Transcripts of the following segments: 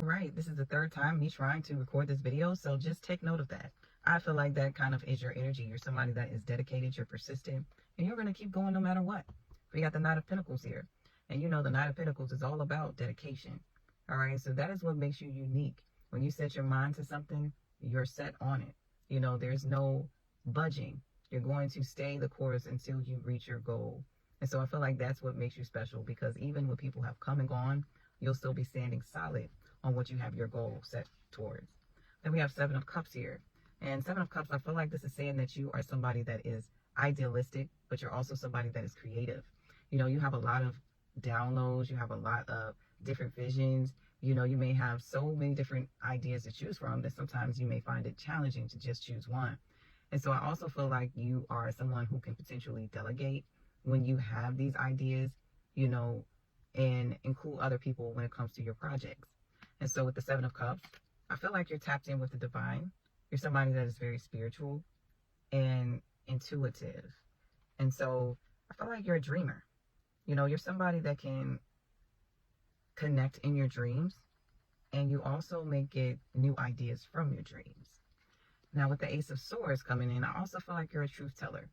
right, this is the third time me trying to record this video, so just take note of that. I feel like that kind of is your energy. You're somebody that is dedicated, you're persistent, and you're going to keep going no matter what. We got the Knight of Pentacles here, and you know the Knight of Pentacles is all about dedication. All right, so that is what makes you unique. When you set your mind to something, you're set on it. You know, there's no budging. You're going to stay the course until you reach your goal. And so I feel like that's what makes you special, because even when people have come and gone, you'll still be standing solid on what you have your goal set towards. Then we have Seven of Cups here. And Seven of Cups, I feel like this is saying that you are somebody that is idealistic, but you're also somebody that is creative. You know, you have a lot of downloads, you have a lot of different visions. You know, you may have so many different ideas to choose from that sometimes you may find it challenging to just choose one. And so I also feel like you are someone who can potentially delegate when you have these ideas, you know, and include other people when it comes to your projects. And so with the Seven of Cups, I feel like you're tapped in with the divine. You're somebody that is very spiritual and intuitive. And so I feel like you're a dreamer. You know, you're somebody that can connect in your dreams, and you also may get new ideas from your dreams. Now with the Ace of Swords coming in, I also feel like you're a truth teller.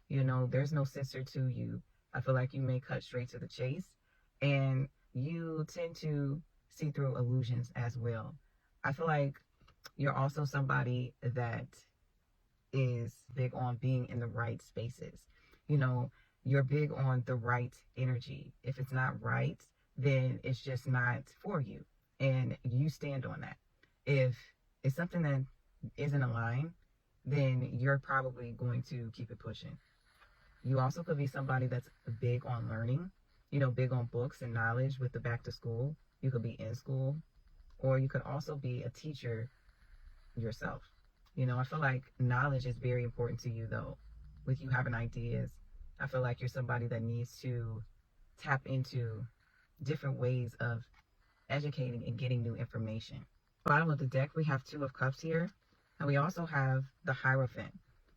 You know, there's no censor to you. I feel like you may cut straight to the chase, and you tend to see through illusions as well. I feel like you're also somebody that is big on being in the right spaces. You know, you're big on the right energy. If it's not right, then it's just not for you. And you stand on that. If it's something that isn't aligned, then you're probably going to keep it pushing. You also could be somebody that's big on learning, you know, big on books and knowledge with the back to school. You could be in school, or you could also be a teacher yourself. You know, I feel like knowledge is very important to you though. With you having ideas, I feel like you're somebody that needs to tap into different ways of educating and getting new information. Bottom of the deck, we have Two of Cups here, and we also have the Hierophant.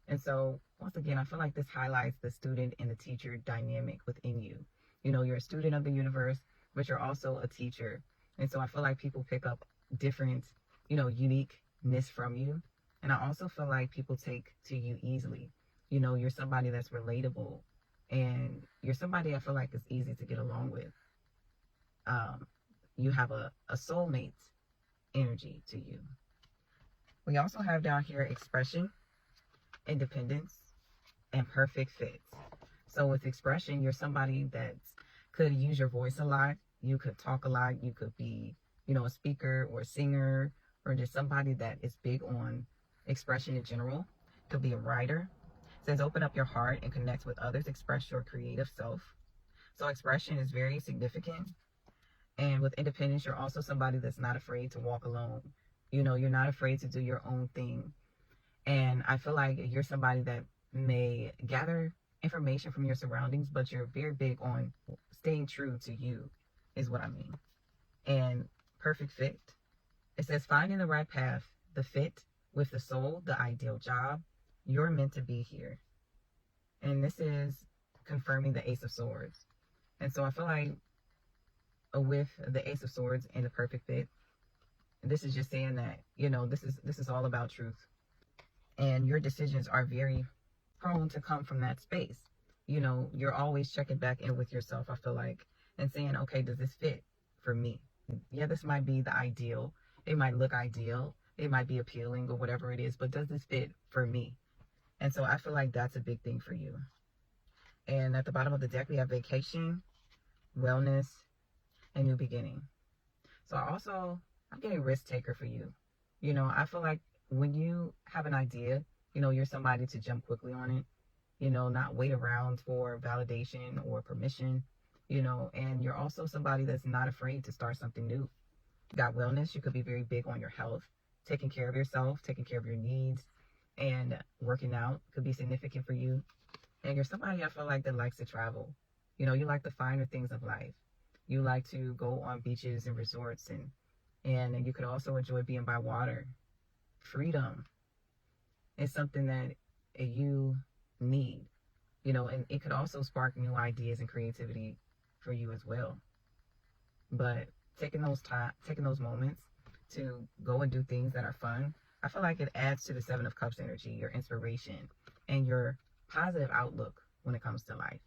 And so once again, I feel like this highlights the student and the teacher dynamic within you. You know, you're a student of the universe, but you're also a teacher. And so I feel like people pick up different, you know, uniqueness from you. And I also feel like people take to you easily. You know, you're somebody that's relatable, and you're somebody I feel like is easy to get along with. You have a soulmate energy to you. We also have down here expression, independence, and perfect fit. So with expression, you're somebody that could use your voice a lot. You could talk a lot. You could be, you know, a speaker or a singer, or just somebody that is big on expression in general. Could be a writer. It says open up your heart and connect with others. Express your creative self. So expression is very significant. And with independence, you're also somebody that's not afraid to walk alone. You know, you're not afraid to do your own thing. And I feel like you're somebody that may gather information from your surroundings, but you're very big on staying true to you, is what I mean. And perfect fit. It says finding the right path, the fit with the soul, the ideal job. You're meant to be here. And this is confirming the Ace of Swords. And so I feel like with the Ace of Swords and the perfect fit, this is just saying that, you know, this is all about truth. And your decisions are very prone to come from that space. You know, you're always checking back in with yourself, I feel like, and saying, okay, does this fit for me? Yeah, this might be the ideal. It might look ideal. It might be appealing or whatever it is, but does this fit for me? And so I feel like that's a big thing for you. And at the bottom of the deck, we have vacation, wellness, and new beginning. So I'm getting risk taker for you. You know, I feel like when you have an idea, you know, you're somebody to jump quickly on it, you know, not wait around for validation or permission, you know, and you're also somebody that's not afraid to start something new. You got wellness. You could be very big on your health, taking care of yourself, taking care of your needs, and working out could be significant for you. And you're somebody I feel like that likes to travel. You know, you like the finer things of life. You like to go on beaches and resorts, and you could also enjoy being by water. Freedom is something that you need, you know, and it could also spark new ideas and creativity for you as well. But taking those moments to go and do things that are fun, I feel like it adds to the Seven of Cups energy, your inspiration, and your positive outlook when it comes to life.